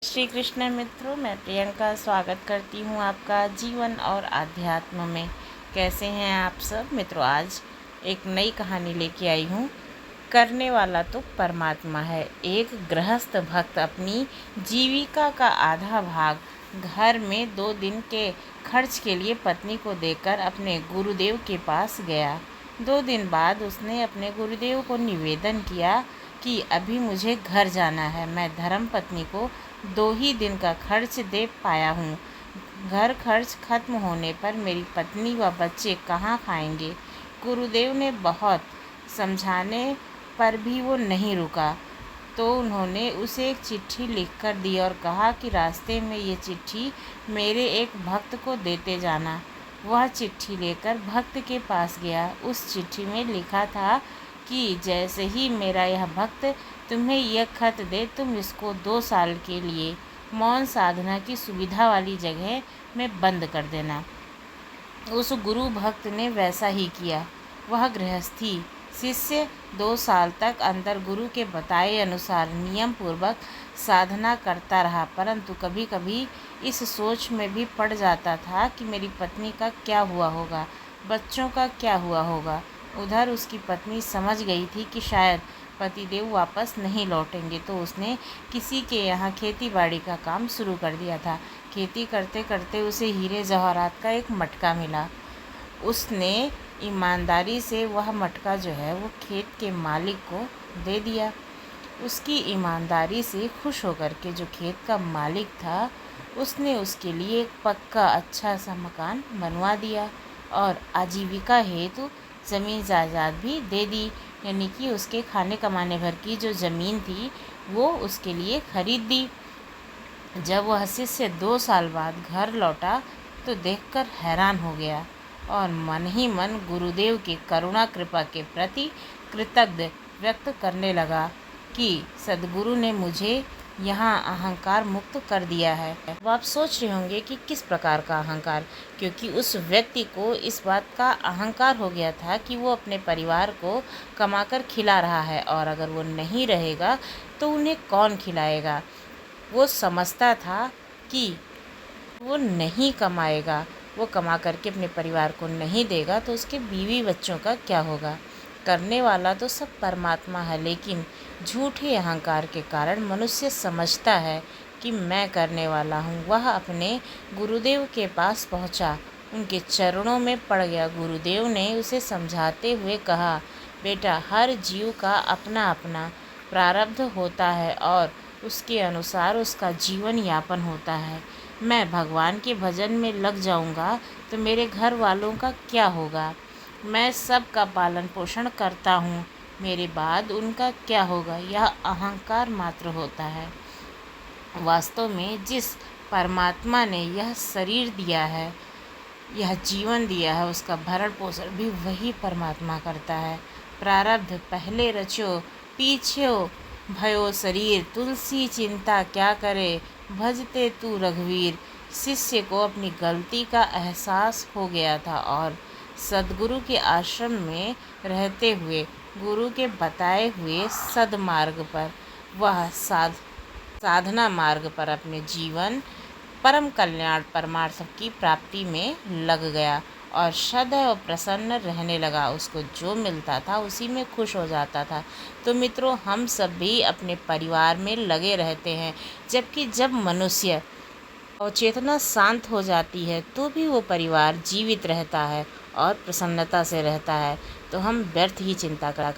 श्री कृष्ण मित्रों, मैं प्रियंका स्वागत करती हूँ आपका जीवन और आध्यात्म में। कैसे हैं आप सब मित्रों? आज एक नई कहानी लेके आई हूँ। करने वाला तो परमात्मा है। एक गृहस्थ भक्त अपनी जीविका का आधा भाग घर में 2 दिन के खर्च के लिए पत्नी को देकर अपने गुरुदेव के पास गया। 2 दिन बाद उसने अपने गुरुदेव को निवेदन किया कि अभी मुझे घर जाना है। मैं धर्मपत्नी को 2 ही दिन का खर्च दे पाया हूँ। घर खर्च खत्म होने पर मेरी पत्नी व बच्चे कहाँ खाएंगे? गुरुदेव ने बहुत समझाने पर भी वो नहीं रुका, तो उन्होंने उसे एक चिट्ठी लिखकर दी और कहा कि रास्ते में ये चिट्ठी मेरे एक भक्त को देते जाना। वह चिट्ठी लेकर भक्त के पास गया। उस चिट्ठी में लिखा था कि जैसे ही मेरा यह भक्त तुम्हें यह खत दे, तुम इसको 2 साल के लिए मौन साधना की सुविधा वाली जगह में बंद कर देना। उस गुरु भक्त ने वैसा ही किया। वह गृहस्थी शिष्य 2 साल तक अंतर गुरु के बताए अनुसार नियम पूर्वक साधना करता रहा, परंतु कभी कभी इस सोच में भी पड़ जाता था कि मेरी पत्नी का क्या हुआ होगा, बच्चों का क्या हुआ होगा। उधर उसकी पत्नी समझ गई थी कि शायद पतिदेव वापस नहीं लौटेंगे, तो उसने किसी के यहाँ खेती बाड़ी का काम शुरू कर दिया था। खेती करते करते उसे हीरे जवाहरात का एक मटका मिला। उसने ईमानदारी से वह मटका जो है वो खेत के मालिक को दे दिया। उसकी ईमानदारी से खुश होकर के जो खेत का मालिक था, उसने उसके लिए एक पक्का अच्छा सा मकान बनवा दिया और आजीविका हेतु ज़मीन जायदाद भी दे दी। यानी कि उसके खाने कमाने भर की जो ज़मीन थी वो उसके लिए खरीद दी। जब वह शिष्य 2 साल बाद घर लौटा तो देखकर हैरान हो गया और मन ही मन गुरुदेव की करुणा कृपा के प्रति कृतज्ञ व्यक्त करने लगा कि सद्गुरु ने मुझे यहाँ अहंकार मुक्त कर दिया है। अब आप सोच रहे होंगे कि किस प्रकार का अहंकार, क्योंकि उस व्यक्ति को इस बात का अहंकार हो गया था कि वो अपने परिवार को कमाकर खिला रहा है और अगर वो नहीं रहेगा तो उन्हें कौन खिलाएगा। वो समझता था कि वो नहीं कमाएगा, वो कमा करके अपने परिवार को नहीं देगा तो उसके बीवी बच्चों का क्या होगा। करने वाला तो सब परमात्मा है, लेकिन झूठे अहंकार के कारण मनुष्य समझता है कि मैं करने वाला हूँ। वह अपने गुरुदेव के पास पहुँचा, उनके चरणों में पड़ गया। गुरुदेव ने उसे समझाते हुए कहा, बेटा, हर जीव का अपना अपना प्रारब्ध होता है और उसके अनुसार उसका जीवन यापन होता है। मैं भगवान के भजन में लग जाऊंगा तो मेरे घर वालों का क्या होगा? मैं सबका पालन पोषण करता हूँ, मेरे बाद उनका क्या होगा? यह अहंकार मात्र होता है। वास्तव में जिस परमात्मा ने यह शरीर दिया है, यह जीवन दिया है, उसका भरण पोषण भी वही परमात्मा करता है। प्रारब्ध पहले रचो पीछे भयो शरीर, तुलसी चिंता क्या करे, भजते तू रघुवीर। शिष्य को अपनी गलती का एहसास हो गया था और सद्गुरु के आश्रम में रहते हुए गुरु के बताए हुए सद्मार्ग पर, वह साधना मार्ग पर अपने जीवन परम कल्याण परमार्थ की प्राप्ति में लग गया और सदैव प्रसन्न रहने लगा। उसको जो मिलता था उसी में खुश हो जाता था। तो मित्रों, हम सब भी अपने परिवार में लगे रहते हैं, जबकि जब मनुष्य और चेतना शांत हो जाती है तो भी वो परिवार जीवित रहता है और प्रसन्नता से रहता है। तो हम व्यर्थ ही चिंता करा